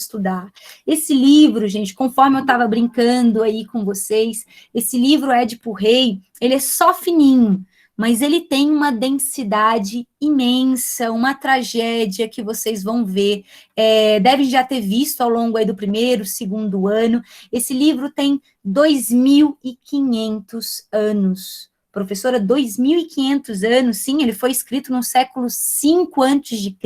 estudar. Esse livro, gente, conforme eu estava brincando aí com vocês, esse livro Édipo Rei, ele é só fininho, mas ele tem uma densidade imensa, uma tragédia que vocês vão ver, devem já ter visto ao longo aí do primeiro, segundo ano. Esse livro tem 2.500 anos. Professora, 2.500 anos, sim, ele foi escrito no século V a.C.,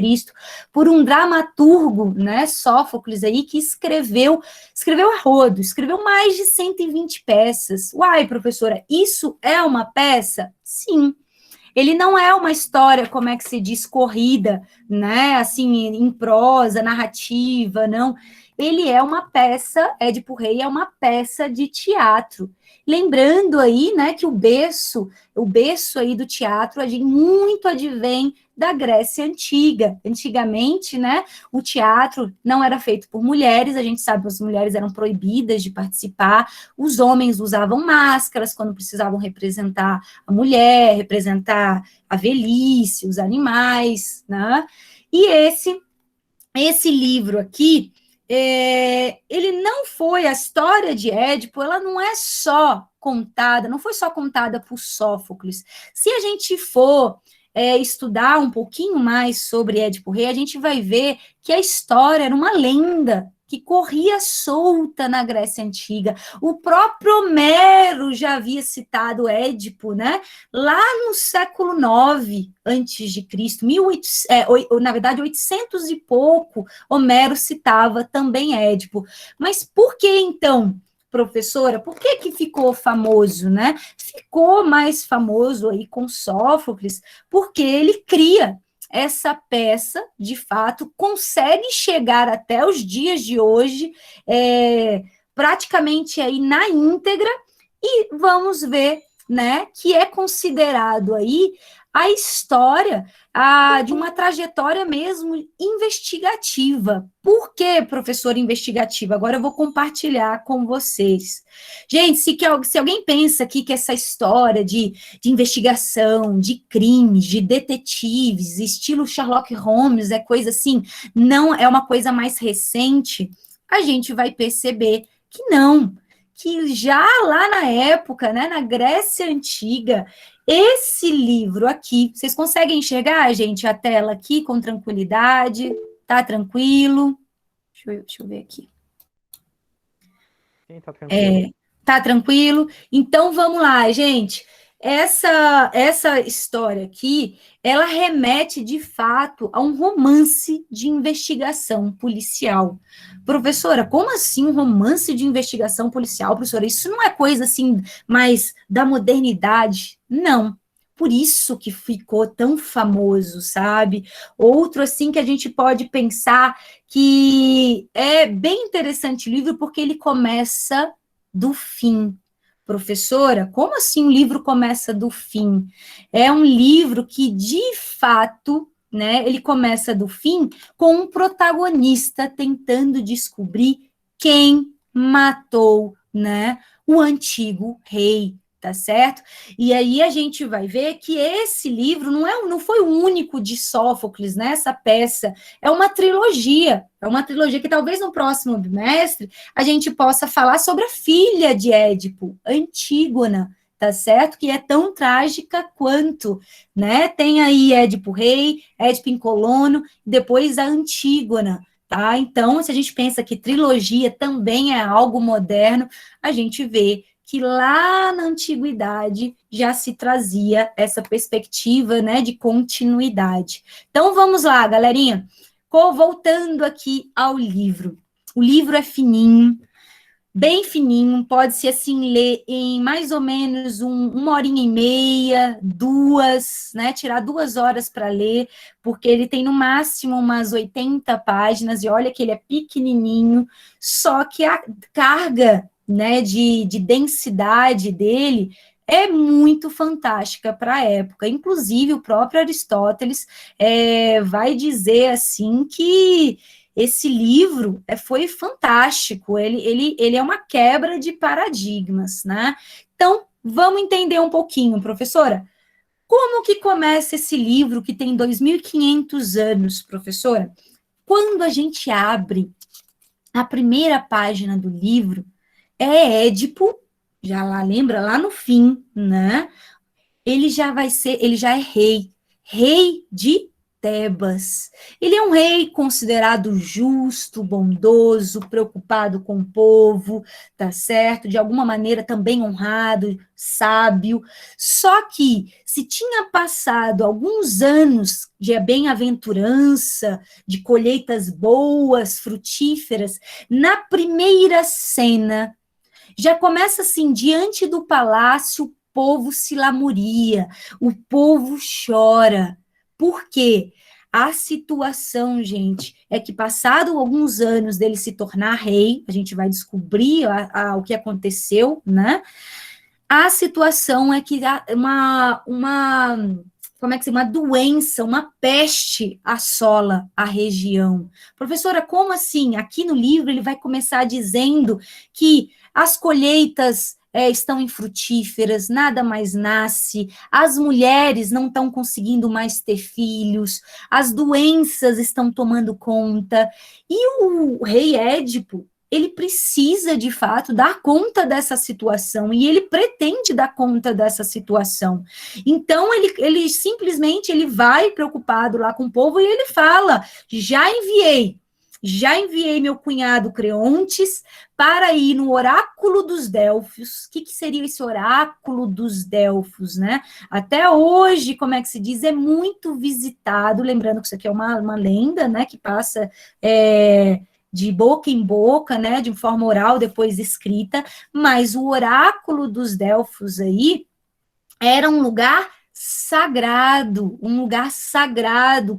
por um dramaturgo, né, Sófocles aí, que escreveu a rodo, escreveu mais de 120 peças. Uai, professora, isso é uma peça? Sim. Ele não é uma história, como é que se diz, corrida, né, assim, em prosa, narrativa, não. Ele é uma peça, Édipo Rei é uma peça de teatro. Lembrando aí, né, que o berço aí do teatro, muito advém da Grécia Antiga. Antigamente, né, o teatro não era feito por mulheres, a gente sabe que as mulheres eram proibidas de participar, os homens usavam máscaras quando precisavam representar a mulher, representar a velhice, os animais, né, e esse livro aqui, ele não foi, a história de Édipo, ela não é só contada, não foi só contada por Sófocles. Se a gente for estudar um pouquinho mais sobre Édipo Rei, a gente vai ver que a história era uma lenda que corria solta na Grécia Antiga. O próprio Homero já havia citado Édipo, né? Lá no século IX antes de Cristo, na verdade, 800 e pouco, Homero citava também Édipo. Mas por que, então, professora, por que ficou famoso, né? Ficou mais famoso aí com Sófocles, porque ele cria essa peça, de fato, consegue chegar até os dias de hoje, praticamente aí na íntegra, e vamos ver, né, que é considerado aí a história de uma trajetória mesmo investigativa. Por que, professora investigativa? Agora eu vou compartilhar com vocês. Gente, se alguém pensa aqui que essa história de investigação, de crimes, de detetives, estilo Sherlock Holmes, é coisa assim, não é uma coisa mais recente, a gente vai perceber que não, que já lá na época, né, na Grécia Antiga, esse livro aqui, vocês conseguem enxergar, gente, a tela aqui com tranquilidade? Tá tranquilo? Deixa eu ver aqui. Sim, tá tranquilo. Tá tranquilo? Então, vamos lá, gente. Essa história aqui, ela remete, de fato, a um romance de investigação policial. Professora, como assim um romance de investigação policial, professora? Isso não é coisa, assim, mais da modernidade? Não. Por isso que ficou tão famoso, sabe? Outro, assim, que a gente pode pensar que é bem interessante o livro, porque ele começa do fim. Professora, como assim um livro começa do fim? É um livro que, de fato, né, ele começa do fim com um protagonista tentando descobrir quem matou, né, o antigo rei, tá certo? E aí a gente vai ver que esse livro não foi o único de Sófocles, né, essa peça, é uma trilogia que talvez no próximo bimestre a gente possa falar sobre a filha de Édipo, Antígona, tá certo? Que é tão trágica quanto, né? Tem aí Édipo Rei, Édipo em Colono, depois a Antígona, tá? Então, se a gente pensa que trilogia também é algo moderno, a gente vê que lá na antiguidade já se trazia essa perspectiva, né, de continuidade. Então, vamos lá, galerinha. Voltando aqui ao livro. O livro é fininho, bem fininho, pode-se assim ler em mais ou menos uma horinha e meia, duas, né? Tirar 2 horas para ler, porque ele tem no máximo umas 80 páginas, e olha que ele é pequenininho, só que a carga, né, de densidade dele é muito fantástica para a época. Inclusive, o próprio Aristóteles vai dizer assim que esse livro foi fantástico, ele é uma quebra de paradigmas, né? Então, vamos entender um pouquinho, professora. Como que começa esse livro que tem 2.500 anos, professora? Quando a gente abre a primeira página do livro é Édipo, já lá lembra, lá no fim, né? Ele já é rei, rei de Tebas. Ele é um rei considerado justo, bondoso, preocupado com o povo, tá certo? De alguma maneira também honrado, sábio. Só que se tinha passado alguns anos de bem-aventurança, de colheitas boas, frutíferas, na primeira cena já começa assim, diante do palácio, o povo se lamuria, o povo chora. Por quê? A situação, gente, é que passado alguns anos dele se tornar rei, a gente vai descobrir o que aconteceu, né? A situação é que como é que se uma doença, uma peste assola a região. Professora, como assim? Aqui no livro ele vai começar dizendo que as colheitas estão infrutíferas, nada mais nasce, as mulheres não estão conseguindo mais ter filhos, as doenças estão tomando conta, e o rei Édipo, ele precisa, de fato, dar conta dessa situação, e ele pretende dar conta dessa situação. Então, ele simplesmente ele vai preocupado lá com o povo e ele fala, já enviei meu cunhado Creontes para ir no oráculo dos Delfos. O que seria esse oráculo dos Delfos, né? Até hoje, como é que se diz, é muito visitado, lembrando que isso aqui é uma lenda, né, que passa de boca em boca, né, de forma oral, depois escrita, mas o oráculo dos Delfos aí era um lugar sagrado,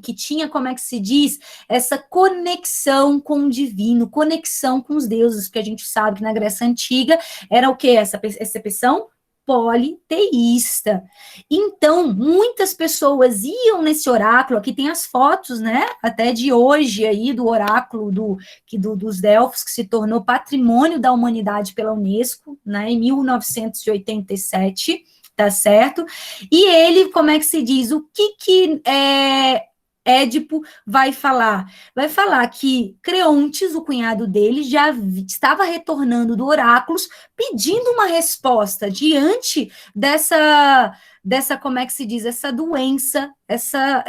que tinha, como é que se diz, essa conexão com o divino, conexão com os deuses, porque a gente sabe que na Grécia Antiga era o quê? Essa percepção politeísta. Então, muitas pessoas iam nesse oráculo, aqui tem as fotos, né, até de hoje aí, do oráculo dos Delfos, que se tornou patrimônio da humanidade pela Unesco, né, em 1987, tá certo? E ele, como é que se diz, o que Édipo vai falar? Vai falar que Creontes, o cunhado dele, já estava retornando do oráculo, pedindo uma resposta diante dessa como é que se diz, essa doença, essa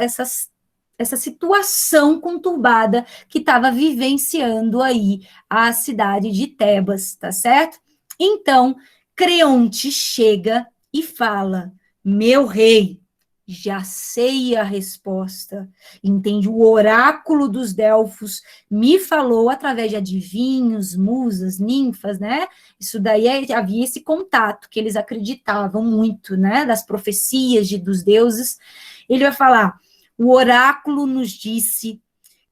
situação conturbada que estava vivenciando aí a cidade de Tebas, tá certo? Então, Creonte chega e fala: meu rei, já sei a resposta, entende? O oráculo dos Delfos me falou através de adivinhos, musas, ninfas, né? Isso daí havia esse contato que eles acreditavam muito, né? Das profecias dos deuses. Ele vai falar: o oráculo nos disse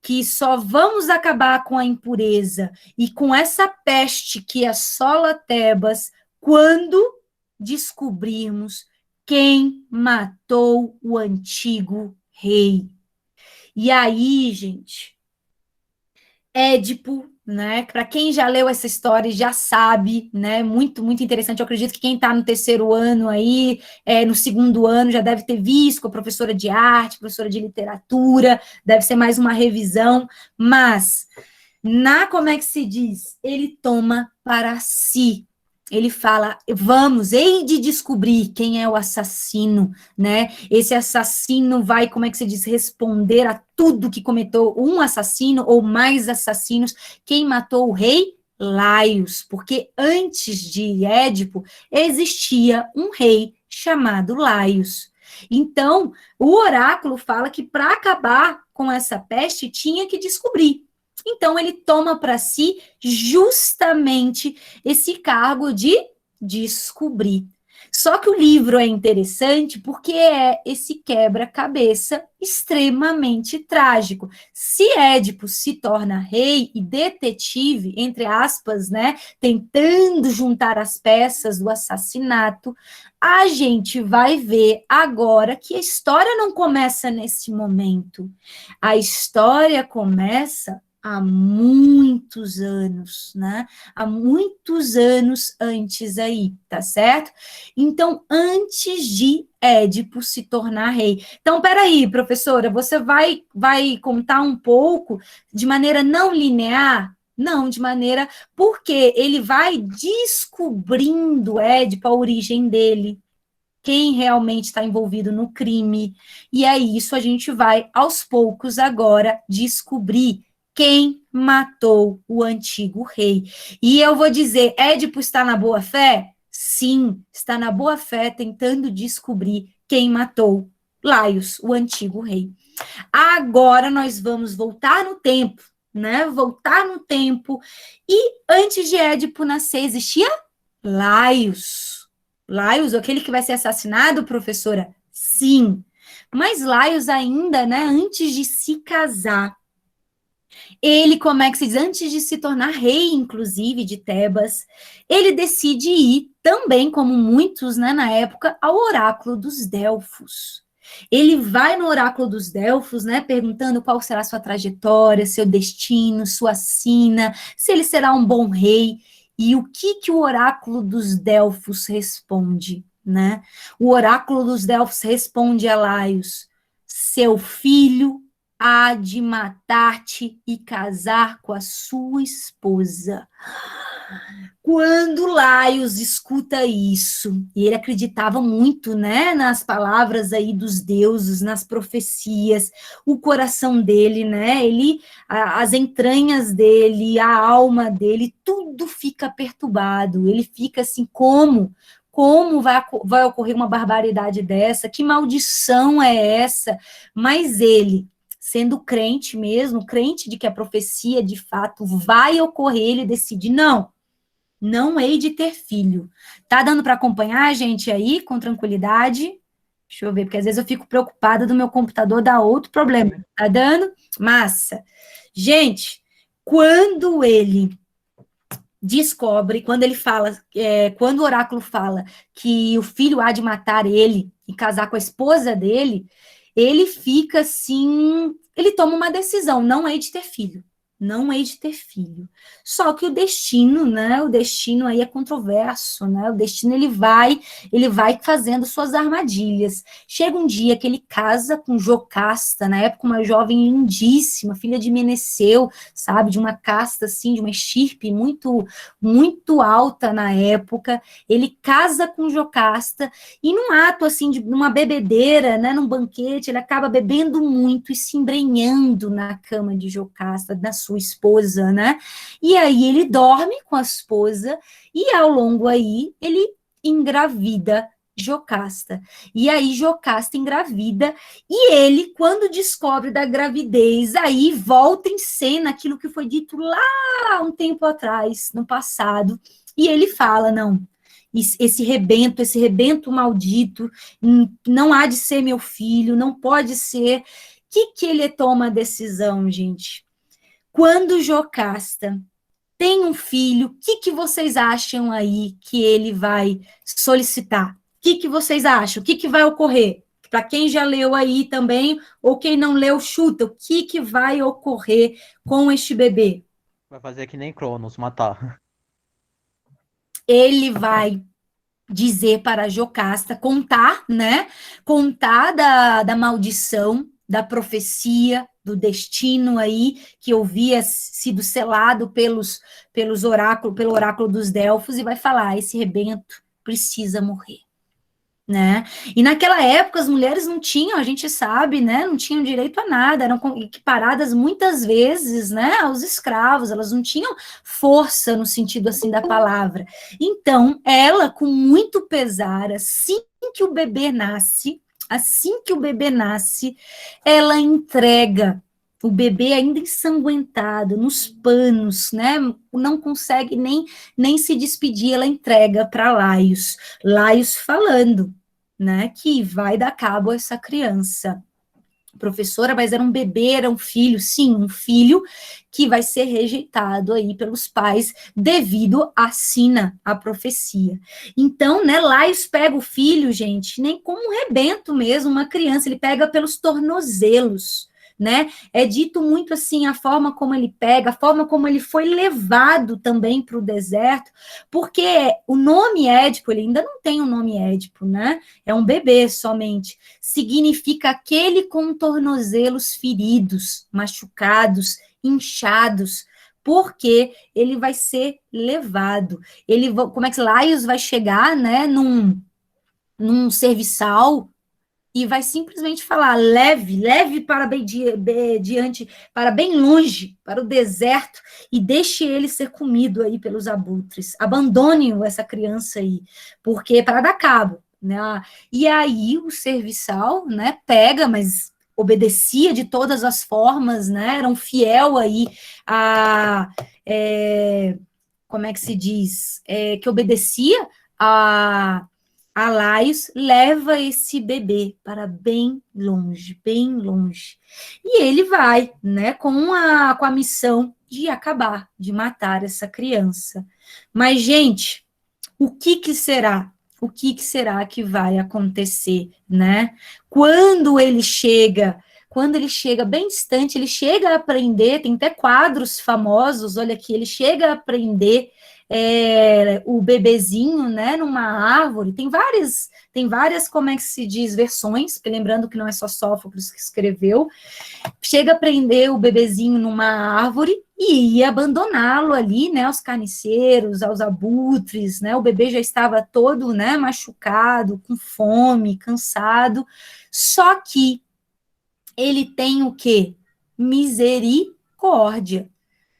que só vamos acabar com a impureza e com essa peste que assola Tebas quando descobrirmos quem matou o antigo rei. E aí, gente, Édipo, né? Para quem já leu essa história já sabe, né? Muito, muito interessante. Eu acredito que quem está no terceiro ano aí, no segundo ano, já deve ter visto com a professora de arte, professora de literatura, deve ser mais uma revisão, mas como é que se diz? Ele toma para si. Ele fala, vamos, hei de descobrir quem é o assassino, né? Esse assassino vai, como é que se diz, responder a tudo que cometeu um assassino ou mais assassinos. Quem matou o rei? Laios, porque antes de Édipo existia um rei chamado Laios. Então, o oráculo fala que para acabar com essa peste tinha que descobrir. Então, ele toma para si justamente esse cargo de descobrir. Só que o livro é interessante porque é esse quebra-cabeça extremamente trágico. Se Édipo se torna rei e detetive, entre aspas, né, tentando juntar as peças do assassinato, a gente vai ver agora que a história não começa nesse momento. A história começa há muitos anos, né? Há muitos anos antes aí, tá certo? Então, antes de Édipo se tornar rei. Então, peraí, professora, você vai contar um pouco, de maneira não linear, Não, de maneira... Porque ele vai descobrindo, Édipo, a origem dele, quem realmente está envolvido no crime. E é isso a gente vai, aos poucos, agora, descobrir quem matou o antigo rei. E eu vou dizer, Édipo está na boa fé? Sim, está na boa fé, tentando descobrir quem matou Laios, o antigo rei. Agora nós vamos voltar no tempo, né? Voltar no tempo. E antes de Édipo nascer, existia Laios. Laios, aquele que vai ser assassinado, professora? Sim. Mas Laios ainda, né, antes de se casar, ele, como é que se diz, antes de se tornar rei, inclusive, de Tebas, ele decide ir também, como muitos, né, na época, ao oráculo dos Delfos. Ele vai no oráculo dos Delfos, né, perguntando qual será a sua trajetória, seu destino, sua sina, se ele será um bom rei. E o que o oráculo dos Delfos responde, né? O oráculo dos Delfos responde a Laios: seu filho há de matar-te e casar com a sua esposa. Quando Laios escuta isso, e ele acreditava muito, né, nas palavras aí dos deuses, nas profecias, o coração dele, né, as entranhas dele, a alma dele, tudo fica perturbado, ele fica assim, como vai ocorrer uma barbaridade dessa? Que maldição é essa? Mas ele, sendo crente mesmo, crente de que a profecia de fato vai ocorrer, ele decide, não hei de ter filho. Tá dando para acompanhar a gente aí com tranquilidade? Deixa eu ver, porque às vezes eu fico preocupada do meu computador dar outro problema. Tá dando? Massa. Gente, quando ele descobre, quando ele fala, quando o oráculo fala que o filho há de matar ele e casar com a esposa dele, ele fica assim, ele toma uma decisão, não hei de ter filho. Não hei de ter filho. Só que o destino, né? O destino aí é controverso, né? O destino ele vai fazendo suas armadilhas. Chega um dia que ele casa com Jocasta, na época uma jovem lindíssima, filha de Meneceu, sabe? De uma casta assim, de uma estirpe muito alta na época. Ele casa com Jocasta e num ato assim de uma bebedeira, né? Num banquete, ele acaba bebendo muito e se embrenhando na cama de Jocasta, na sua esposa, né? E aí ele dorme com a esposa e ao longo aí ele engravida Jocasta. E aí Jocasta engravida e ele, quando descobre da gravidez, aí volta em cena aquilo que foi dito lá um tempo atrás, no passado, e ele fala, não, esse rebento maldito, não há de ser meu filho, não pode ser. O que ele toma a decisão, gente? Quando Jocasta tem um filho, o que vocês acham aí que ele vai solicitar? O que vocês acham? O que vai ocorrer? Para quem já leu aí também, ou quem não leu, chuta. O que vai ocorrer com este bebê? Vai fazer que nem Cronos, matar. Ele vai dizer para Jocasta, contar, né? Contar da maldição, da profecia, do destino aí, que havia sido selado pelo oráculo dos Delfos, e vai falar, esse rebento precisa morrer. Né? E naquela época as mulheres não tinham, a gente sabe, né, não tinham direito a nada, eram equiparadas muitas vezes, né, aos escravos, elas não tinham força no sentido assim da palavra. Então, ela com muito pesar, assim que o bebê nasce, ela entrega o bebê ainda ensanguentado, nos panos, né, não consegue nem se despedir, ela entrega para Laios falando, né, que vai dar cabo a essa criança. Professora, mas era um bebê, era um filho, sim, um filho que vai ser rejeitado aí pelos pais devido à sina, à profecia. Então, né, Laios pega o filho, gente, nem como um rebento mesmo, uma criança, ele pega pelos tornozelos, né? É dito muito assim a forma como ele pega, a forma como ele foi levado também para o deserto, porque o nome Édipo, ele ainda não tem o nome Édipo, né? É um bebê somente. Significa aquele com tornozelos feridos, machucados, inchados, porque ele vai ser levado. Como é que Laios vai chegar, né, num serviçal e vai simplesmente falar, leve para diante, para bem longe, para o deserto, e deixe ele ser comido aí pelos abutres. Abandone essa criança aí, porque para dar cabo, né? E aí o serviçal, né, pega, mas obedecia de todas as formas, né? Era um fiel aí a como é que se diz? Que obedecia a Laios, leva esse bebê para bem longe, bem longe. E ele vai, né, com a missão de acabar, de matar essa criança. Mas, gente, o que será? O que será que vai acontecer, né? Quando ele chega bem distante, ele chega a aprender, tem até quadros famosos, olha aqui, ele chega a aprender o bebezinho, né, numa árvore, tem várias, como é que se diz, versões, lembrando que não é só Sófocles que escreveu, chega a prender o bebezinho numa árvore e ia abandoná-lo ali, né, aos carniceiros, aos abutres, né, o bebê já estava todo, né, machucado, com fome, cansado, só que ele tem o quê? Misericórdia.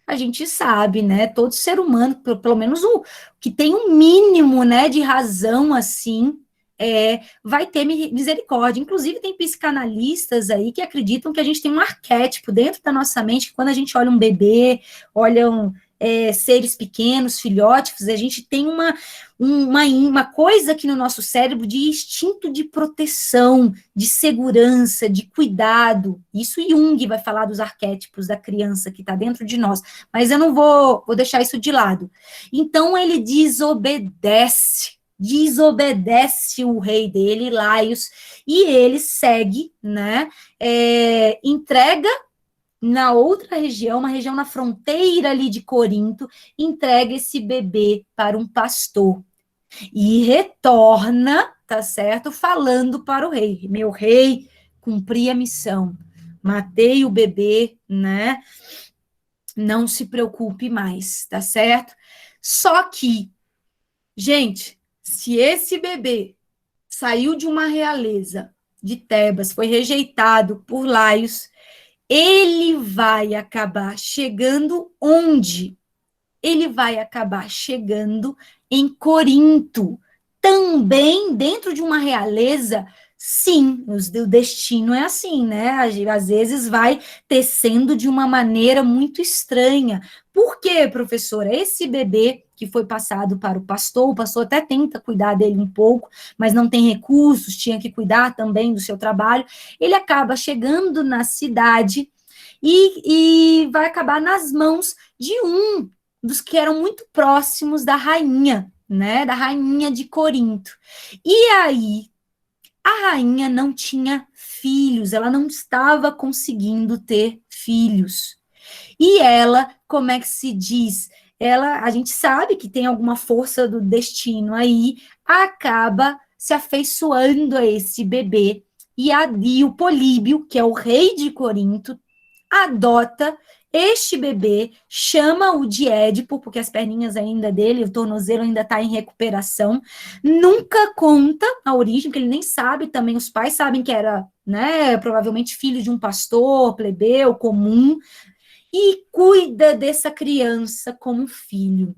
A gente sabe, né, todo ser humano, pelo menos o que tem um mínimo, né, de razão, assim, vai ter misericórdia. Inclusive, tem psicanalistas aí que acreditam que a gente tem um arquétipo dentro da nossa mente, que quando a gente olha um bebê, olha seres pequenos, filhotes, a gente tem uma coisa aqui no nosso cérebro de instinto de proteção, de segurança, de cuidado. Isso Jung vai falar dos arquétipos da criança que está dentro de nós, mas eu não vou deixar isso de lado. Então, ele desobedece o rei dele, Laios, e ele segue, né, entrega na outra região, uma região na fronteira ali de Corinto, entrega esse bebê para um pastor e retorna, tá certo, falando para o rei, meu rei, cumpri a missão, matei o bebê, né, não se preocupe mais, tá certo? Só que, gente, se esse bebê saiu de uma realeza de Tebas, foi rejeitado por Laios, ele vai acabar chegando onde? Ele vai acabar chegando em Corinto, também dentro de uma realeza. Sim, o destino é assim, né? Às vezes vai tecendo de uma maneira muito estranha. Por quê, professora? Esse bebê que foi passado para o pastor até tenta cuidar dele um pouco, mas não tem recursos, tinha que cuidar também do seu trabalho. Ele acaba chegando na cidade e vai acabar nas mãos de um dos que eram muito próximos da rainha, né? Da rainha de Corinto. E aí, a rainha não tinha filhos, ela não estava conseguindo ter filhos. E ela, como é que se diz? A gente sabe que tem alguma força do destino aí, acaba se afeiçoando a esse bebê. E o Políbio, que é o rei de Corinto, adota este bebê, chama-o de Édipo, porque as perninhas ainda dele, o tornozelo ainda está em recuperação, nunca conta a origem, porque ele nem sabe também, os pais sabem que era, né, provavelmente filho de um pastor, plebeu, comum, e cuida dessa criança como filho.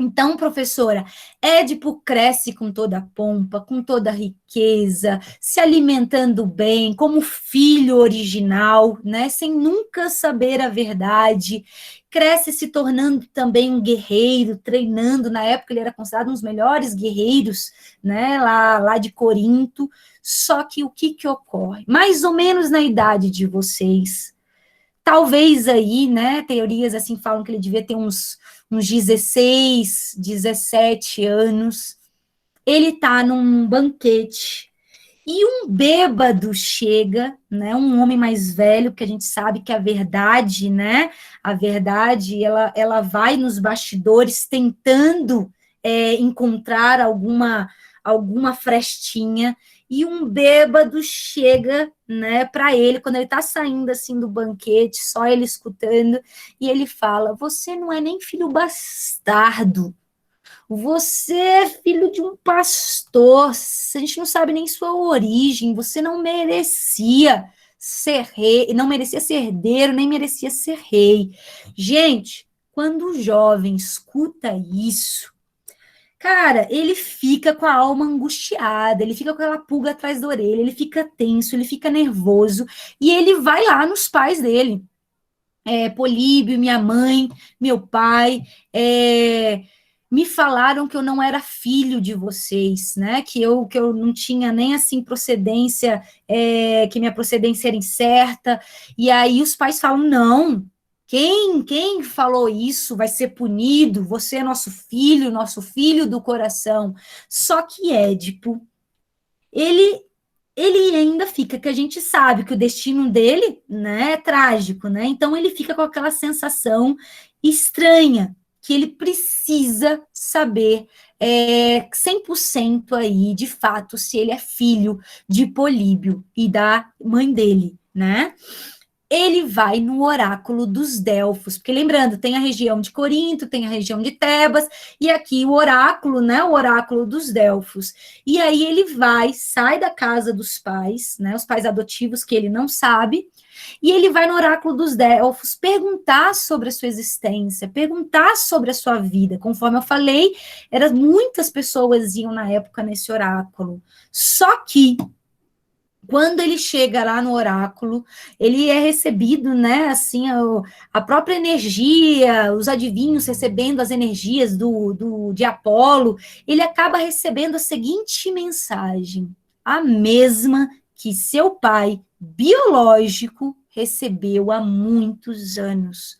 Então, professora, Édipo cresce com toda a pompa, com toda a riqueza, se alimentando bem, como filho original, né, sem nunca saber a verdade, cresce se tornando também um guerreiro, treinando, na época ele era considerado um dos melhores guerreiros, né, lá de Corinto, só que o que ocorre? Mais ou menos na idade de vocês, talvez aí, né, teorias assim falam que ele devia ter uns 16, 17 anos, ele está num banquete, e um bêbado chega, né, um homem mais velho, que a gente sabe que a verdade, né, a verdade, ela vai nos bastidores tentando encontrar alguma frestinha, e um bêbado chega, né, para ele, quando ele está saindo assim do banquete, só ele escutando, e ele fala: você não é nem filho bastardo, você é filho de um pastor, a gente não sabe nem sua origem, você não merecia ser rei, não merecia ser herdeiro, nem merecia ser rei. Gente, quando o jovem escuta isso, cara, ele fica com a alma angustiada, ele fica com aquela pulga atrás da orelha, ele fica tenso, ele fica nervoso, e ele vai lá nos pais dele. Políbio, minha mãe, meu pai, me falaram que eu não era filho de vocês, né? Que eu não tinha nem assim procedência, que minha procedência era incerta. E aí os pais falam: não, quem falou isso vai ser punido, você é nosso filho do coração. Só que Édipo, ele ele ainda fica, que a gente sabe que o destino dele, né, é trágico, né? Então ele fica com aquela sensação estranha, que ele precisa saber 100% aí, de fato, se ele é filho de Políbio e da mãe dele, né? Ele vai no oráculo dos Delfos, porque lembrando, tem a região de Corinto, tem a região de Tebas, e aqui o oráculo, né, o oráculo dos Delfos. E aí ele vai, sai da casa dos pais, né, os pais adotivos que ele não sabe, e ele vai no oráculo dos Delfos perguntar sobre a sua existência, perguntar sobre a sua vida. Conforme eu falei, muitas pessoas iam na época nesse oráculo. Só que quando ele chega lá no oráculo, ele é recebido, né, assim, a própria energia, os adivinhos recebendo as energias de Apolo, ele acaba recebendo a seguinte mensagem, a mesma que seu pai biológico recebeu há muitos anos.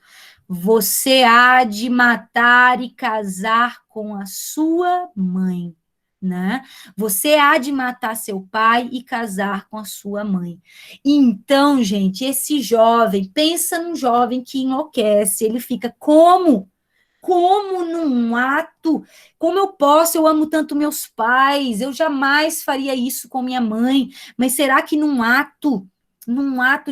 Você há de matar e casar com a sua mãe, né? Você há de matar seu pai e casar com a sua mãe. Então, gente, esse jovem, pensa num jovem que enlouquece, ele fica como? Como num ato? Como eu posso? Eu amo tanto meus pais, eu jamais faria isso com minha mãe, mas será que num ato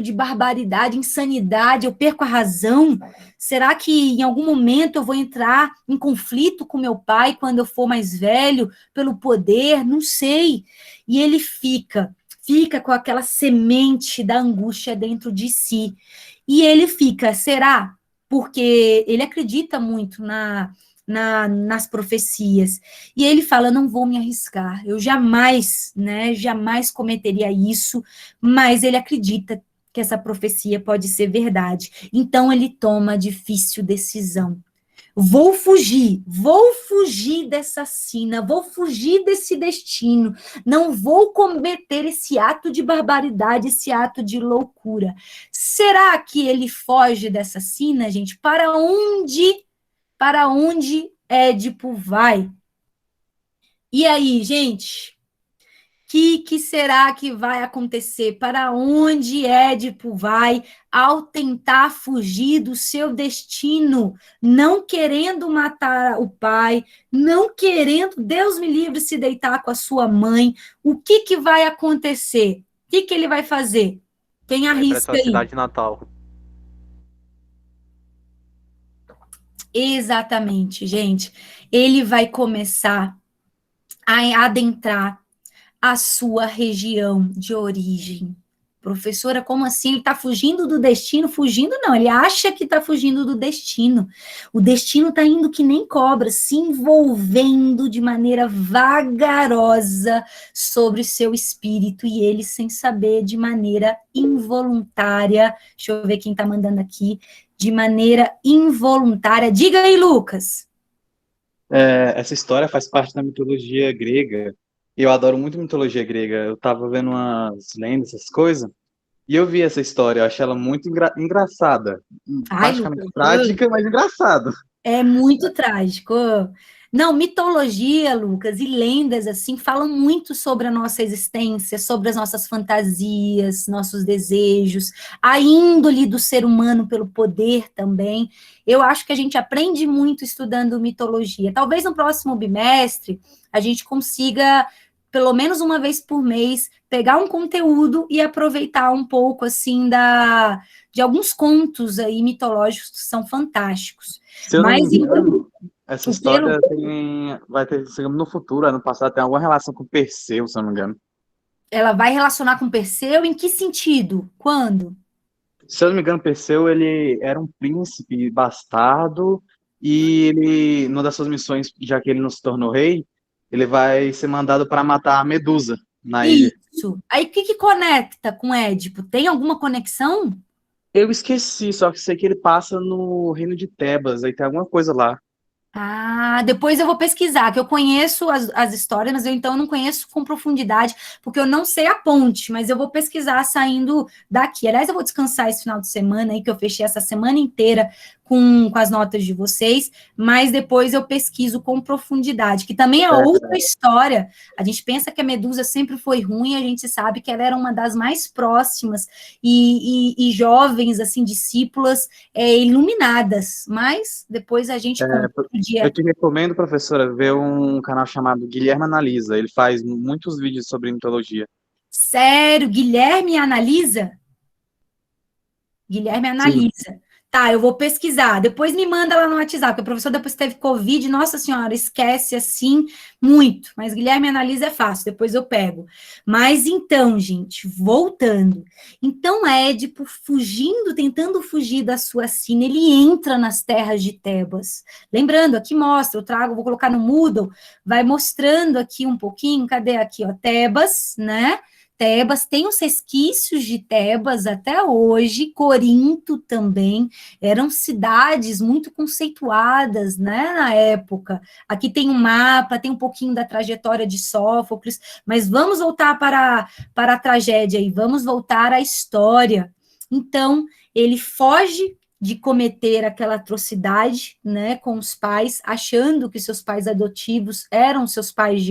de barbaridade, insanidade, eu perco a razão? Será que em algum momento eu vou entrar em conflito com meu pai quando eu for mais velho, pelo poder? Não sei. E ele fica com aquela semente da angústia dentro de si. E ele fica, será? Porque ele acredita muito nas profecias. E ele fala: não vou me arriscar, eu jamais, né, jamais cometeria isso, mas ele acredita que essa profecia pode ser verdade. Então ele toma a difícil decisão. Vou fugir dessa sina, vou fugir desse destino, não vou cometer esse ato de barbaridade, esse ato de loucura. Será que ele foge dessa sina, gente? Para onde Édipo vai? E aí, gente? Que será que vai acontecer? Para onde Édipo vai ao tentar fugir do seu destino, não querendo matar o pai, não querendo, Deus me livre, se deitar com a sua mãe? O que vai acontecer? O que ele vai fazer? Quem Vai pra arrisca sua aí? cidade natal. Exatamente, gente. Ele vai começar a adentrar a sua região de origem. Professora, como assim? Ele está fugindo do destino? Fugindo não, ele acha que está fugindo do destino. O destino está indo que nem cobra, se envolvendo de maneira vagarosa sobre seu espírito, e ele sem saber, de maneira involuntária. Deixa eu ver quem está mandando aqui. De maneira involuntária. Diga aí, Lucas. Essa história faz parte da mitologia grega. E eu adoro muito mitologia grega. Eu tava vendo umas lendas, essas coisas, e eu vi essa história. Eu achei ela muito engraçada. Ai, Praticamente Lucas. trágica, mas engraçada. É muito trágico. Não, mitologia, Lucas, e lendas, assim, falam muito sobre a nossa existência, sobre as nossas fantasias, nossos desejos, a índole do ser humano pelo poder também. Eu acho que a gente aprende muito estudando mitologia. Talvez no próximo bimestre a gente consiga pelo menos uma vez por mês, pegar um conteúdo e aproveitar um pouco, assim, de alguns contos aí mitológicos que são fantásticos. Se eu não me Mas, engano, essa pelo, história vai ter, no futuro, ano passado, tem alguma relação com Perseu, se eu não me engano. ela vai relacionar com Perseu em que sentido? Quando? Se eu não me engano, Perseu, ele era um príncipe bastardo e ele, numa das suas missões, já que ele não se tornou rei, ele vai ser mandado para matar a Medusa na ilha. Isso. Aí, o que que conecta com Édipo? Tem alguma conexão? Eu esqueci, só que sei que ele passa no reino de Tebas, aí tem alguma coisa lá. Ah, depois eu vou pesquisar, que eu conheço as histórias, mas eu então não conheço com profundidade, porque eu não sei a ponte, mas eu vou pesquisar saindo daqui. Aliás, eu vou descansar esse final de semana aí, que eu fechei essa semana inteira com as notas de vocês, mas depois eu pesquiso com profundidade, que também é outra história. A gente pensa que a Medusa sempre foi ruim, a gente sabe que ela era uma das mais próximas e jovens, assim, discípulas iluminadas, mas depois a gente conta outro Eu dia. te recomendo, professora, ver um canal chamado Guilherme Analisa. Ele faz muitos vídeos sobre mitologia. Sério, Guilherme analisa? Guilherme Sim. analisa. Tá, eu vou pesquisar. Depois me manda lá no WhatsApp, porque o professor depois teve Covid, nossa senhora, esquece assim muito. Mas Guilherme analisa é fácil, depois eu pego. Mas então, gente, voltando. Então, Édipo, fugindo, tentando fugir da sua sina, ele entra nas terras de Tebas. Lembrando, aqui mostra, eu trago, vou colocar no Moodle, vai mostrando aqui um pouquinho, cadê aqui, ó, Tebas, né? Tebas, tem os resquícios de Tebas até hoje, Corinto também, eram cidades muito conceituadas, né, na época. Aqui tem um mapa, tem um pouquinho da trajetória de Sófocles, mas vamos voltar para a tragédia aí, vamos voltar à história. Então, ele foge de cometer aquela atrocidade, né, com os pais, achando que seus pais adotivos eram seus pais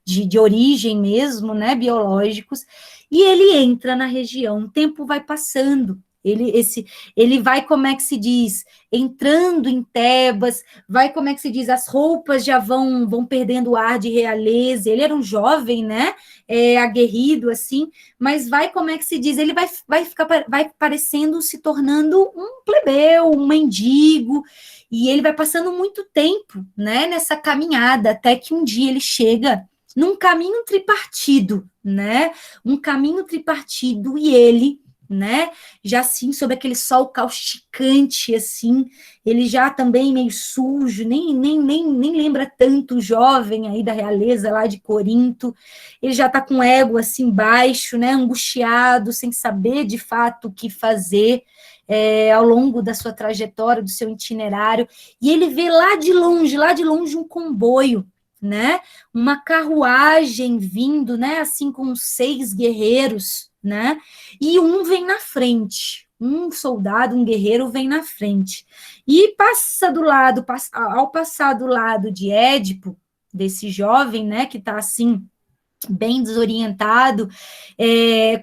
de origem mesmo, né, biológicos, e ele entra na região, o tempo vai passando, ele vai, como é que se diz, entrando em Tebas, vai, como é que se diz, as roupas já vão perdendo o ar de realeza, ele era um jovem, né, aguerrido, assim, mas vai, como é que se diz, ele vai parecendo, se tornando um plebeu, um mendigo, e ele vai passando muito tempo, né, nessa caminhada, até que um dia ele chega num caminho tripartido, né, um caminho tripartido, e ele, né, já assim, sob aquele sol causticante, assim, ele já também meio sujo, nem lembra tanto o jovem aí da realeza lá de Corinto, ele já está com o ego assim baixo, né, angustiado, sem saber de fato o que fazer ao longo da sua trajetória, do seu itinerário, e ele vê lá de longe um comboio, né, uma carruagem vindo, né, assim com 6 guerreiros, né, e um vem na frente, um soldado, um guerreiro vem na frente, e ao passar do lado de Édipo, desse jovem, né, que está assim, bem desorientado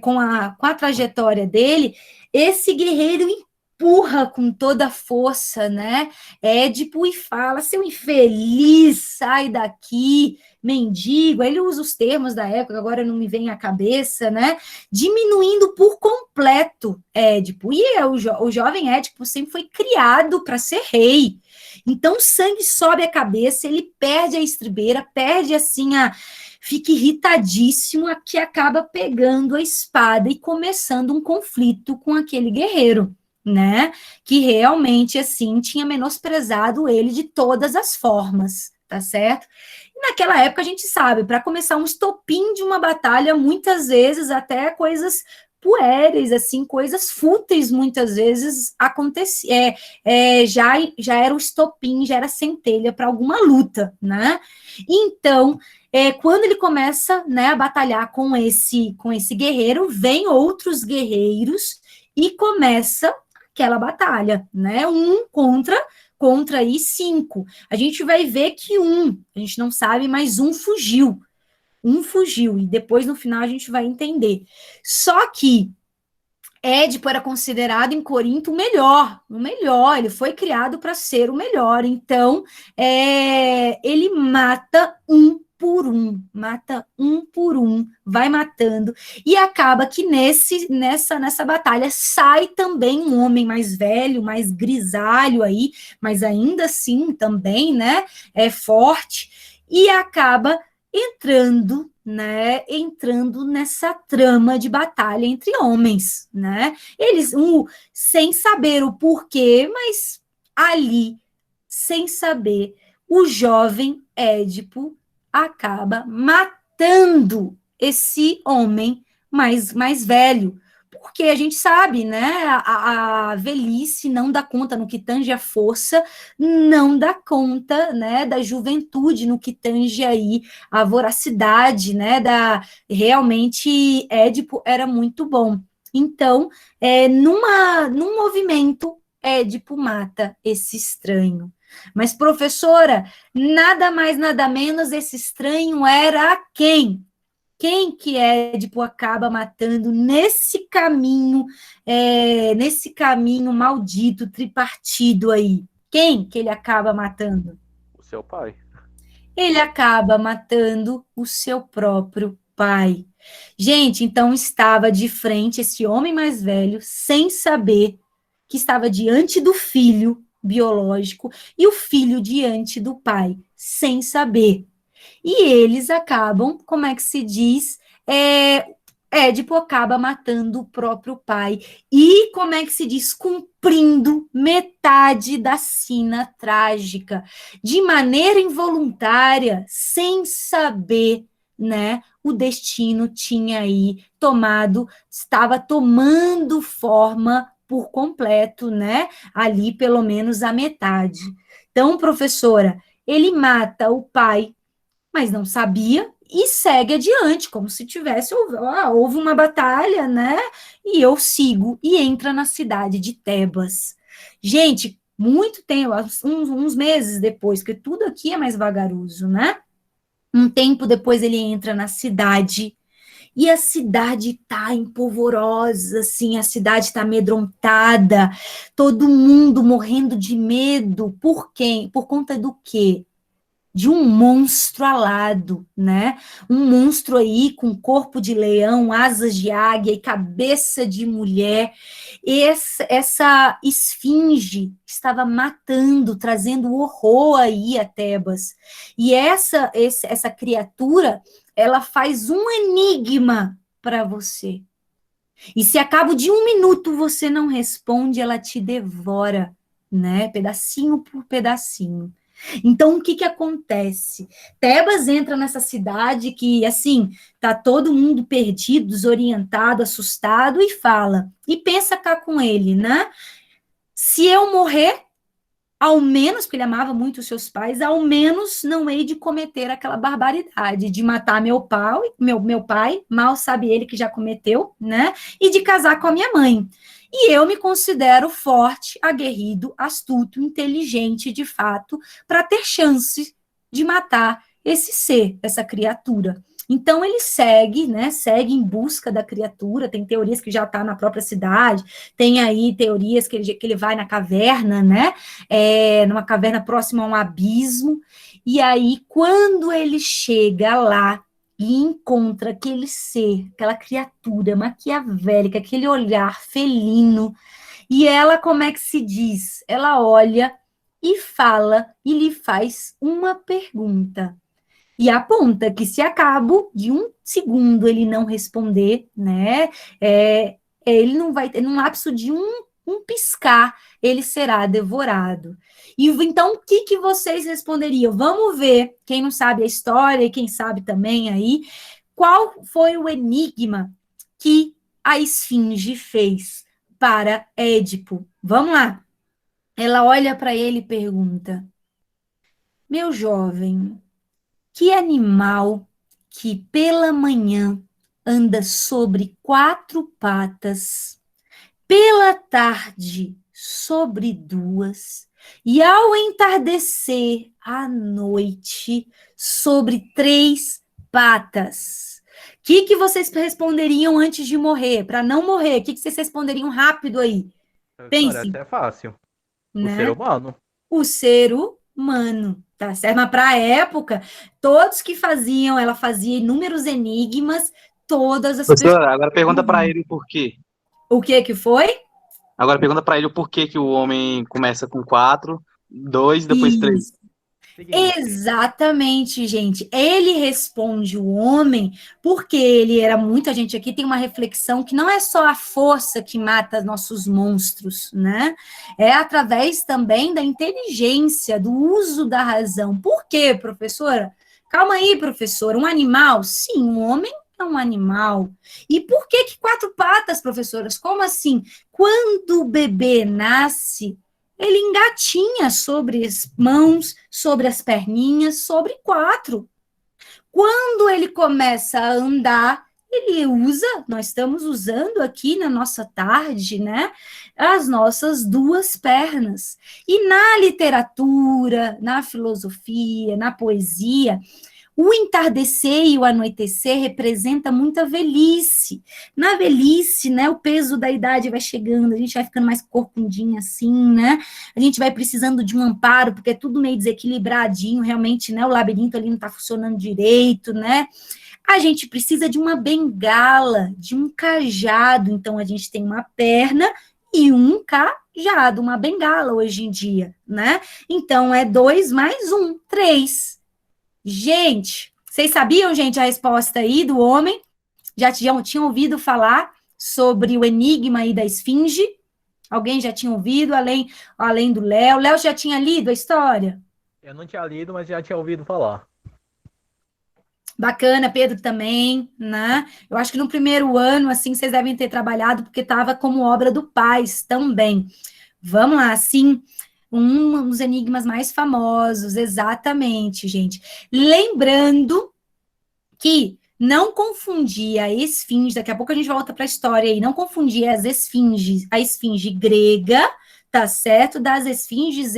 com a trajetória dele, esse guerreiro empurra com toda a força, né, Édipo, e fala, seu infeliz, sai daqui, mendigo, ele usa os termos da época, agora não me vem à cabeça, né, diminuindo por completo Édipo, e o jovem Édipo sempre foi criado para ser rei, então o sangue sobe a cabeça, ele perde a estribeira, perde assim fica irritadíssimo, que acaba pegando a espada e começando um conflito com aquele guerreiro, né? Que realmente, assim, tinha menosprezado ele de todas as formas, tá certo? E naquela época a gente sabe, para começar um estopim de uma batalha, muitas vezes até coisas puéreis, assim, coisas fúteis, muitas vezes acontecia, já era o estopim, já era a centelha para alguma luta, né? Então, quando ele começa, né, a batalhar com esse guerreiro, vem outros guerreiros e começa aquela batalha, né? Um contra aí 5. A gente vai ver que a gente não sabe, mas um fugiu. Um fugiu, e depois no final a gente vai entender. Só que Édipo era considerado em Corinto o melhor, ele foi criado para ser o melhor, então ele mata um por um, vai matando, e acaba que nessa batalha sai também um homem mais velho, mais grisalho aí, mas ainda assim também, né, é forte, e acaba entrando, né, entrando nessa trama de batalha entre homens, né, eles, sem saber o porquê, mas ali, sem saber, o jovem Édipo acaba matando esse homem mais velho, porque a gente sabe, né, a velhice não dá conta no que tange a força, não dá conta, né, da juventude no que tange aí a voracidade, né, realmente Édipo era muito bom. Então, num movimento, Édipo mata esse estranho. Mas, professora, nada mais, nada menos, esse estranho era quem? Quem que Édipo acaba matando nesse caminho maldito, tripartido aí? Quem que ele acaba matando? O seu pai. Ele acaba matando o seu próprio pai. Gente, então estava de frente esse homem mais velho, sem saber que estava diante do filho biológico e o filho diante do pai, sem saber. E eles acabam, como é que se diz? Édipo acaba matando o próprio pai. E, como é que se diz? Cumprindo metade da sina trágica, de maneira involuntária, sem saber, né? O destino tinha aí estava tomando forma por completo, né? Ali, pelo menos a metade. Então, professora, ele mata o pai, mas não sabia e segue adiante, como se houve uma batalha, né? E eu sigo e entra na cidade de Tebas. Gente, muito tempo, uns meses depois, porque tudo aqui é mais vagaroso, né? Um tempo depois ele entra na cidade e a cidade tá empolvorosa, assim, a cidade tá amedrontada, todo mundo morrendo de medo. Por quem? Por conta do quê? De um monstro alado, né? Um monstro aí com corpo de leão, asas de águia e cabeça de mulher. Essa esfinge estava matando, trazendo horror aí a Tebas. E essa criatura, ela faz um enigma para você. E se a cabo de 1 minuto você não responde, ela te devora, né? Pedacinho por pedacinho. Então, o que que acontece? Tebas entra nessa cidade que, assim, tá todo mundo perdido, desorientado, assustado, e fala, e pensa cá com ele, né? Se eu morrer, ao menos, porque ele amava muito os seus pais, ao menos não hei de cometer aquela barbaridade de matar meu pai, mal sabe ele que já cometeu, né? E de casar com a minha mãe. E eu me considero forte, aguerrido, astuto, inteligente, de fato, para ter chance de matar esse ser, essa criatura. Então ele segue, né? Segue em busca da criatura. Tem teorias que já está na própria cidade, tem aí teorias que ele vai na caverna, né? Numa caverna próxima a um abismo. E aí, quando ele chega lá e encontra aquele ser, aquela criatura maquiavélica, aquele olhar felino, e ela, como é que se diz? Ela olha e fala e lhe faz uma pergunta. E aponta que se a cabo de 1 segundo ele não responder, né, ele não vai ter, num lapso de um piscar, ele será devorado. E então, o que que vocês responderiam? Vamos ver, quem não sabe a história e quem sabe também aí, qual foi o enigma que a esfinge fez para Édipo? Vamos lá. Ela olha para ele e pergunta: meu jovem, que animal que pela manhã anda sobre 4 patas, pela tarde sobre 2, e ao entardecer à noite sobre 3 patas? O que vocês responderiam antes de morrer? Para não morrer, o que vocês responderiam rápido aí? Professora, Pensem, essa é fácil. O ser né? humano. O ser humano. humano, tá certo? Mas para a época, todos que faziam, ela fazia inúmeros enigmas, todas as pessoas. Professora, agora pergunta para ele o porquê. O que que foi? Agora pergunta para ele o porquê que o homem começa com 4, 2, depois 3. Isso. Exatamente, gente. Ele responde o homem porque ele era muito. A gente aqui tem uma reflexão que não é só a força que mata nossos monstros, né? É através também da inteligência, do uso da razão. Por quê, professora? Calma aí, professora. Um animal? Sim, um homem é um animal. E por que 4 patas, professoras? Como assim? Quando o bebê nasce, ele engatinha sobre as mãos, sobre as perninhas, sobre 4. Quando ele começa a andar, ele usa, nós estamos usando aqui na nossa tarde, né, as nossas 2 pernas. E na literatura, na filosofia, na poesia, o entardecer e o anoitecer representa muita velhice. Na velhice, né, o peso da idade vai chegando, a gente vai ficando mais corcundinha assim, né? A gente vai precisando de um amparo, porque é tudo meio desequilibradinho, realmente, né? O labirinto ali não está funcionando direito, né? A gente precisa de uma bengala, de um cajado. Então, a gente tem uma perna e um cajado, uma bengala hoje em dia, né? Então, é 2 mais 1, 3. Gente, vocês sabiam, gente, a resposta aí do homem? Já tinham ouvido falar sobre o enigma aí da esfinge? Alguém já tinha ouvido, além do Léo? Léo já tinha lido a história? Eu não tinha lido, mas já tinha ouvido falar. Bacana, Pedro também, né? Eu acho que no primeiro ano, assim, vocês devem ter trabalhado, porque estava como obra do Paz também. Vamos lá, assim, um dos enigmas mais famosos, exatamente, gente. Lembrando que não confundia a esfinge, daqui a pouco a gente volta para a história aí, não confundia as esfinges, a esfinge grega, tá certo, das esfinges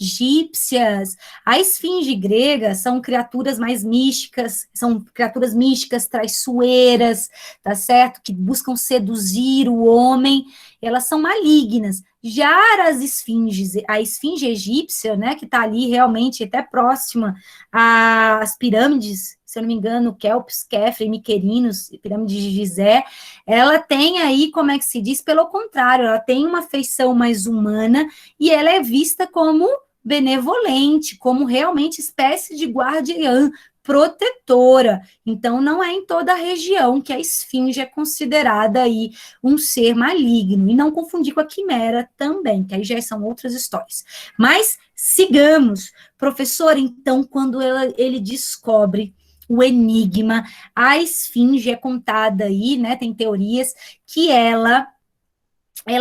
egípcias. A esfinge grega são criaturas mais místicas, são criaturas místicas, traiçoeiras, tá certo, que buscam seduzir o homem, elas são malignas. Já as esfinges, a esfinge egípcia, né, que está ali realmente até próxima às pirâmides, se eu não me engano, Kelps, Kefren, Miquerinos, pirâmide de Gizé, ela tem aí, como é que se diz, pelo contrário, ela tem uma feição mais humana e ela é vista como benevolente, como realmente espécie de guardiã, protetora. Então, não é em toda a região que a esfinge é considerada aí um ser maligno. E não confundir com a quimera também, que aí já são outras histórias. Mas, sigamos. Professor, então, quando ele descobre o enigma, a esfinge é contada aí, né, tem teorias, que ela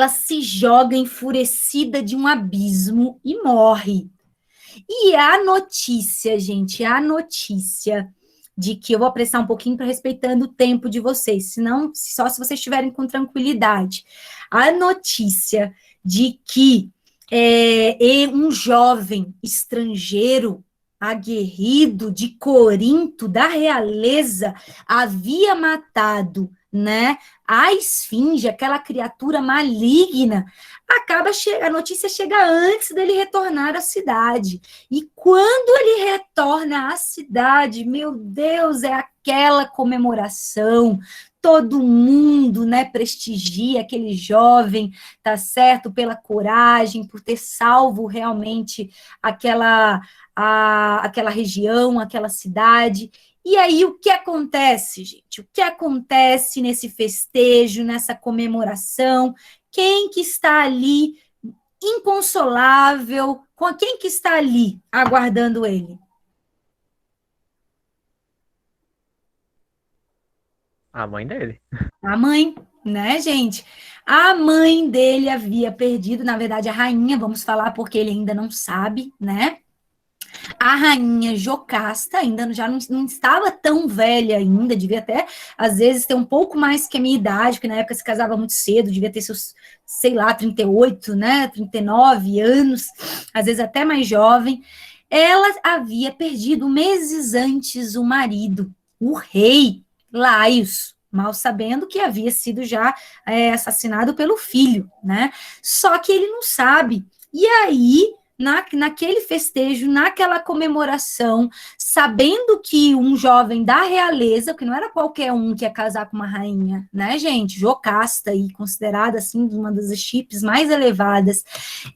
se joga enfurecida de um abismo e morre. E a notícia, gente, a notícia de que eu vou apressar um pouquinho para respeitando o tempo de vocês, senão só se vocês estiverem com tranquilidade. A notícia de que um jovem estrangeiro aguerrido de Corinto, da realeza, havia matado, né, a esfinge, aquela criatura maligna, a notícia chega antes dele retornar à cidade. E quando ele retorna à cidade, meu Deus, é aquela comemoração. Todo mundo, né, prestigia aquele jovem, tá certo, pela coragem, por ter salvo realmente aquela região, aquela cidade. E aí, o que acontece, gente? O que acontece nesse festejo, nessa comemoração? Quem que está ali inconsolável? Quem que está ali aguardando ele? A mãe dele. A mãe, né, gente? A mãe dele havia perdido, na verdade, a rainha, vamos falar porque ele ainda não sabe, né? A rainha Jocasta ainda já não estava tão velha ainda, devia até, às vezes, ter um pouco mais que a minha idade, porque na época se casava muito cedo, devia ter seus, sei lá, 38, né, 39 anos, às vezes até mais jovem. Ela havia perdido meses antes o marido, o rei Laios, mal sabendo que havia sido já assassinado pelo filho, né? Só que ele não sabe. E aí naquele festejo, naquela comemoração, sabendo que um jovem da realeza, que não era qualquer um que ia casar com uma rainha, né, gente? Jocasta, e considerada, assim, uma das chips mais elevadas,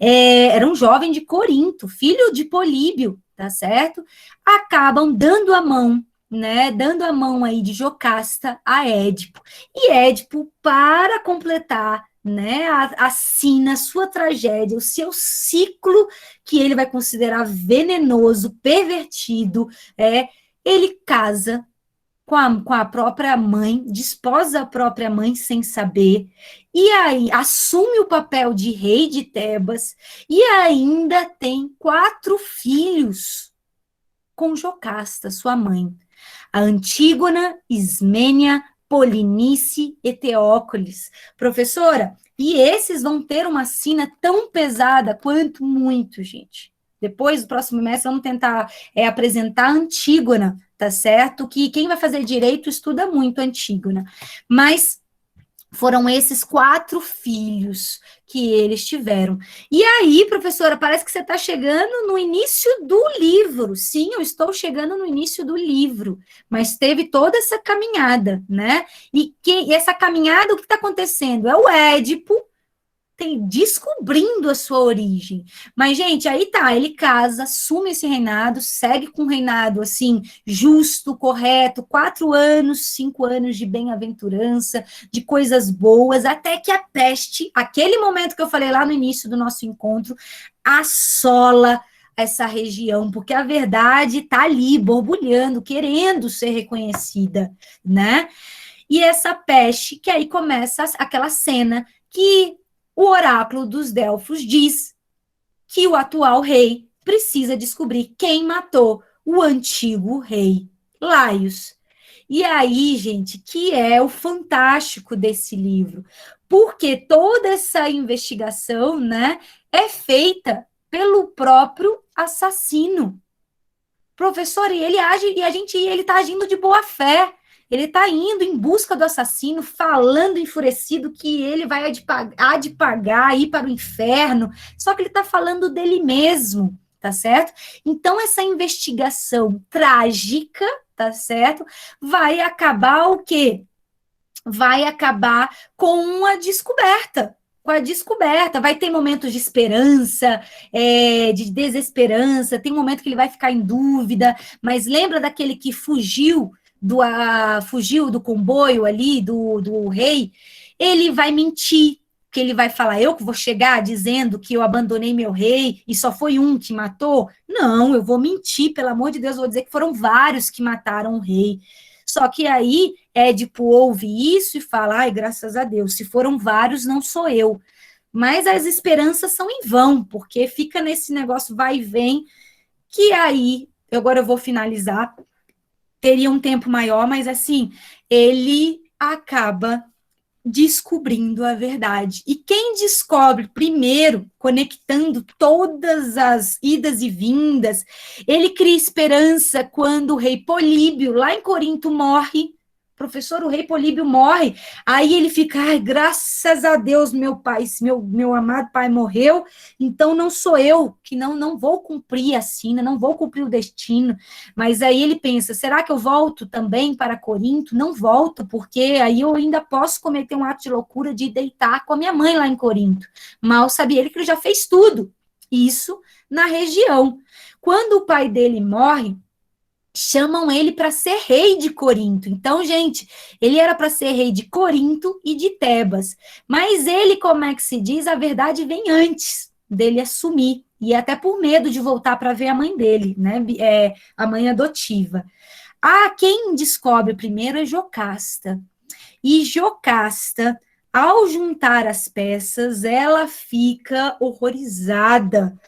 era um jovem de Corinto, filho de Políbio, tá certo? Acabam dando a mão, né, dando a mão aí de Jocasta a Édipo. E Édipo, para completar, né, assina a sua tragédia, o seu ciclo que ele vai considerar venenoso, pervertido, ele casa com a própria mãe, desposa a própria mãe sem saber, e aí assume o papel de rei de Tebas, e ainda tem 4 filhos com Jocasta, sua mãe. A Antígona, Ismênia, Polinice e Teócolis. Professora, e esses vão ter uma sina tão pesada quanto muito, gente. Depois, do próximo mês, vamos tentar apresentar a Antígona, tá certo? Que quem vai fazer direito estuda muito a Antígona. Mas foram esses 4 filhos que eles tiveram. E aí, professora, parece que você está chegando no início do livro. Sim, eu estou chegando no início do livro, mas teve toda essa caminhada, né? E essa caminhada, o que está acontecendo? É o Édipo descobrindo a sua origem. Mas, gente, aí tá, ele casa, assume esse reinado, segue com um reinado, assim, justo, correto, 4 anos, 5 anos de bem-aventurança, de coisas boas, até que a peste, aquele momento que eu falei lá no início do nosso encontro, assola essa região, porque a verdade tá ali, borbulhando, querendo ser reconhecida, né? E essa peste, que aí começa aquela cena que o oráculo dos Delfos diz que o atual rei precisa descobrir quem matou o antigo rei Laios. E aí, gente, que é o fantástico desse livro, porque toda essa investigação, né, é feita pelo próprio assassino. Professor, e ele age, ele está agindo de boa fé. Ele está indo em busca do assassino, falando enfurecido que ele vai há de pagar, ir para o inferno. Só que ele está falando dele mesmo, tá certo? Então, essa investigação trágica, tá certo? Vai acabar o quê? Vai acabar com a descoberta. Com a descoberta, vai ter momentos de esperança, de desesperança, tem um momento que ele vai ficar em dúvida, mas lembra daquele que fugiu do comboio ali, do rei? Ele vai mentir, que ele vai falar, eu que vou chegar dizendo que eu abandonei meu rei e só foi um que matou? Não, eu vou mentir, pelo amor de Deus, eu vou dizer que foram vários que mataram o rei. Só que aí Édipo ouve isso e fala, ai, graças a Deus, se foram vários, não sou eu. Mas as esperanças são em vão, porque fica nesse negócio vai e vem, que aí, agora eu vou finalizar, teria um tempo maior, mas assim, ele acaba descobrindo a verdade. E quem descobre primeiro, conectando todas as idas e vindas, ele cria esperança quando o rei Políbio, lá em Corinto, morre. Professor, o rei Políbio morre, aí ele fica, ai, graças a Deus, meu pai, meu amado pai morreu, então não sou eu que não vou cumprir a sina, não vou cumprir o destino, mas aí ele pensa, será que eu volto também para Corinto? Não volto, porque aí eu ainda posso cometer um ato de loucura de deitar com a minha mãe lá em Corinto, mal sabia ele que ele já fez tudo, isso na região. Quando o pai dele morre, chamam ele para ser rei de Corinto. Então, gente, ele era para ser rei de Corinto e de Tebas. Mas ele, como é que se diz, a verdade vem antes dele assumir. E até por medo de voltar para ver a mãe dele, né? A mãe adotiva. Quem descobre primeiro é Jocasta. E Jocasta, ao juntar as peças, ela fica horrorizada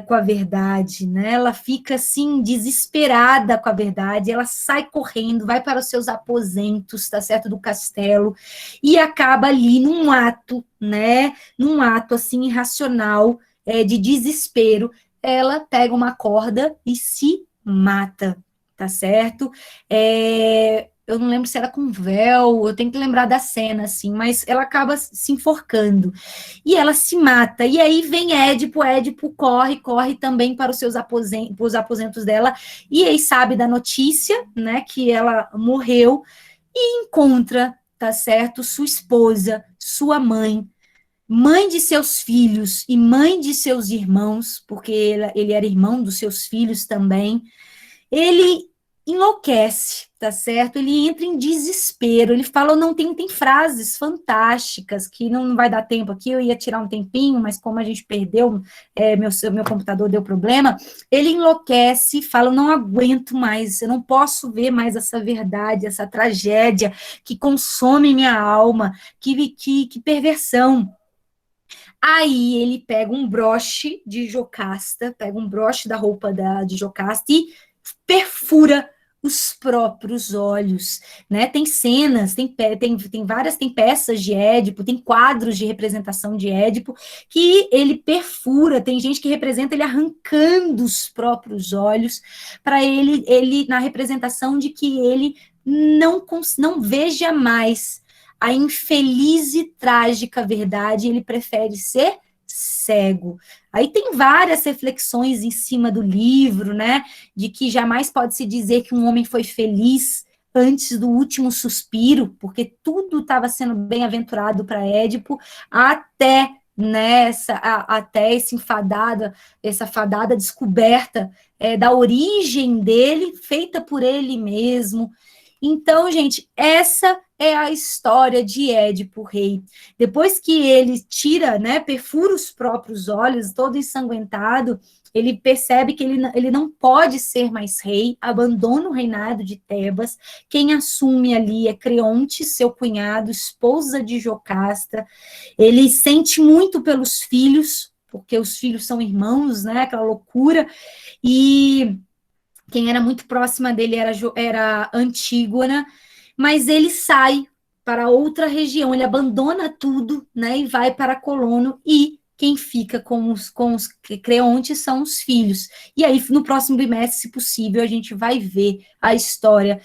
com a verdade, né? Ela fica assim desesperada com a verdade, ela sai correndo, vai para os seus aposentos, tá certo, do castelo e acaba ali num ato, né? Num ato assim irracional, de desespero, ela pega uma corda e se mata, tá certo? eu não lembro se era com véu, eu tenho que lembrar da cena, assim, mas ela acaba se enforcando. E ela se mata. E aí vem Édipo corre também para os aposentos dela, e aí sabe da notícia, né, que ela morreu, e encontra, tá certo, sua esposa, sua mãe, mãe de seus filhos e mãe de seus irmãos, porque ele era irmão dos seus filhos também. Ele enlouquece, tá certo? Ele entra em desespero. Ele fala, não tem frases fantásticas que não vai dar tempo aqui. Eu ia tirar um tempinho, mas como a gente perdeu, meu computador deu problema. Ele enlouquece, fala, não aguento mais, eu não posso ver mais essa verdade, essa tragédia que consome minha alma, que perversão. Aí ele pega um broche de Jocasta, pega um broche da roupa de Jocasta e perfura os próprios olhos, né? Tem cenas, tem várias, tem peças de Édipo, tem quadros de representação de Édipo que ele perfura, tem gente que representa ele arrancando os próprios olhos para ele na representação de que ele não veja mais a infeliz e trágica verdade, ele prefere ser cego. Aí tem várias reflexões em cima do livro, né, de que jamais pode se dizer que um homem foi feliz antes do último suspiro, porque tudo estava sendo bem-aventurado para Édipo, até até essa fadada descoberta da origem dele, feita por ele mesmo. Então, gente, essa é a história de Édipo Rei. Depois que ele tira, né, perfura os próprios olhos, todo ensanguentado, ele percebe que ele não pode ser mais rei, abandona o reinado de Tebas. Quem assume ali é Creonte, seu cunhado, esposa de Jocasta. Ele sente muito pelos filhos, porque os filhos são irmãos, né, aquela loucura, e quem era muito próxima dele era Antígona, mas ele sai para outra região, ele abandona tudo, né, e vai para Colono, e quem fica com os Creontes são os filhos. E aí, no próximo bimestre, se possível, a gente vai ver a história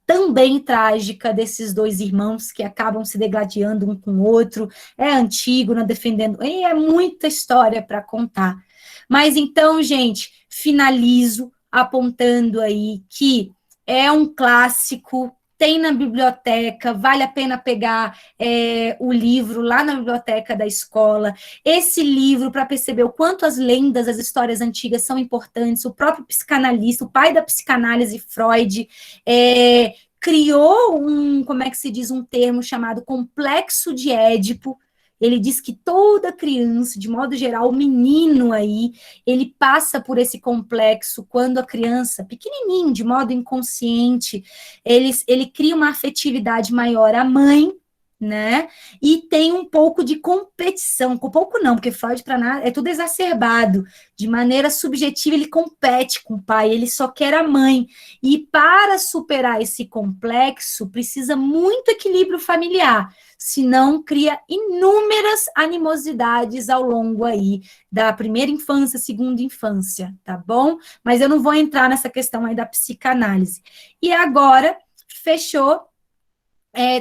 também trágica desses dois irmãos que acabam se degladiando um com o outro, Antígona defendendo, e é muita história para contar. Mas então, gente, finalizo apontando aí que é um clássico, tem na biblioteca, vale a pena pegar o livro lá na biblioteca da escola. Esse livro, para perceber o quanto as lendas, as histórias antigas são importantes, o próprio psicanalista, o pai da psicanálise, Freud, criou como é que se diz, um termo chamado complexo de Édipo. Ele diz que toda criança, de modo geral, o menino aí, ele passa por esse complexo quando a criança, pequenininho, de modo inconsciente, ele cria uma afetividade maior à mãe, né? E tem um pouco de competição, com pouco não, porque Freud para nada é tudo exacerbado, de maneira subjetiva ele compete com o pai, ele só quer a mãe. E para superar esse complexo precisa muito equilíbrio familiar, senão cria inúmeras animosidades ao longo aí da primeira infância, segunda infância, tá bom? Mas eu não vou entrar nessa questão aí da psicanálise. E agora, fechou.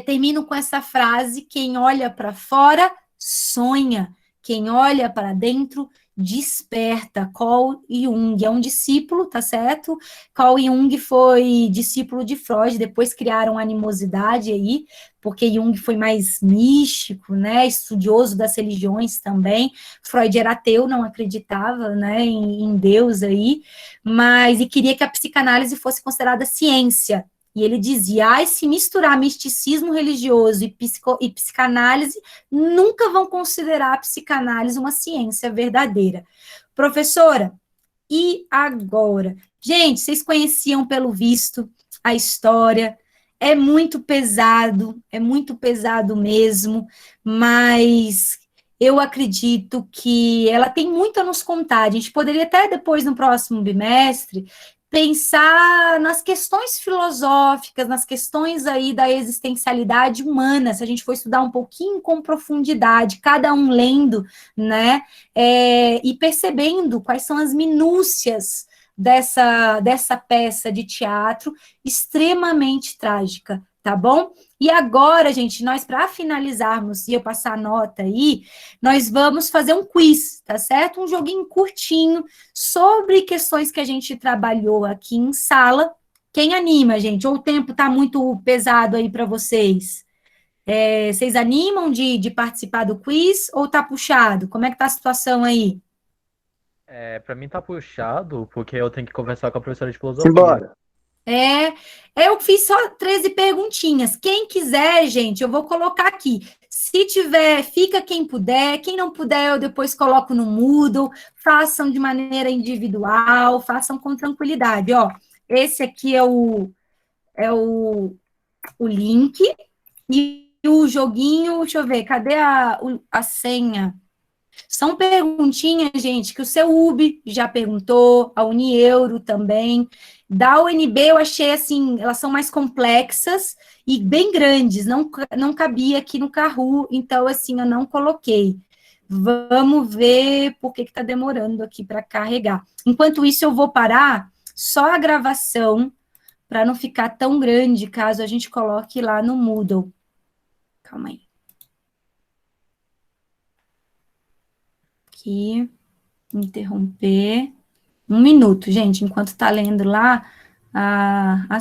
Termino com essa frase: quem olha para fora, sonha. Quem olha para dentro, desperta. Carl Jung é um discípulo, tá certo? Carl Jung foi discípulo de Freud, depois criaram animosidade aí, porque Jung foi mais místico, né, estudioso das religiões também. Freud era ateu, não acreditava, né, em Deus aí, e queria que a psicanálise fosse considerada ciência. E ele dizia, se misturar misticismo religioso e psicanálise, nunca vão considerar a psicanálise uma ciência verdadeira. Professora, e agora? Gente, vocês conheciam, pelo visto, a história, é muito pesado mesmo, mas eu acredito que ela tem muito a nos contar. A gente poderia até depois, no próximo bimestre, pensar nas questões filosóficas, nas questões aí da existencialidade humana, se a gente for estudar um pouquinho com profundidade, cada um lendo, né, e percebendo quais são as minúcias dessa peça de teatro extremamente trágica, tá bom? E agora, gente, nós, para finalizarmos e eu passar a nota aí, nós vamos fazer um quiz, tá certo? Um joguinho curtinho sobre questões que a gente trabalhou aqui em sala. Quem anima, gente? Ou o tempo tá muito pesado aí para vocês? Vocês animam de participar do quiz ou tá puxado? Como é que tá a situação aí? Pra mim tá puxado, porque eu tenho que conversar com a professora de filosofia. Simbora. É, eu fiz só 13 perguntinhas. Quem quiser, gente, eu vou colocar aqui. Se tiver, fica quem puder. Quem não puder, eu depois coloco no Moodle. Façam de maneira individual, façam com tranquilidade. Ó, esse aqui é o link. E o joguinho, deixa eu ver, cadê a senha? São perguntinhas, gente, que o seu UB já perguntou, a Unieuro também. Da UNB eu achei, assim, elas são mais complexas e bem grandes, não cabia aqui no Kahoot, então, assim, eu não coloquei. Vamos ver por que está demorando aqui para carregar. Enquanto isso, eu vou parar só a gravação, para não ficar tão grande, caso a gente coloque lá no Moodle. Calma aí. Aqui, interromper. 1 minuto, gente, enquanto tá lendo lá a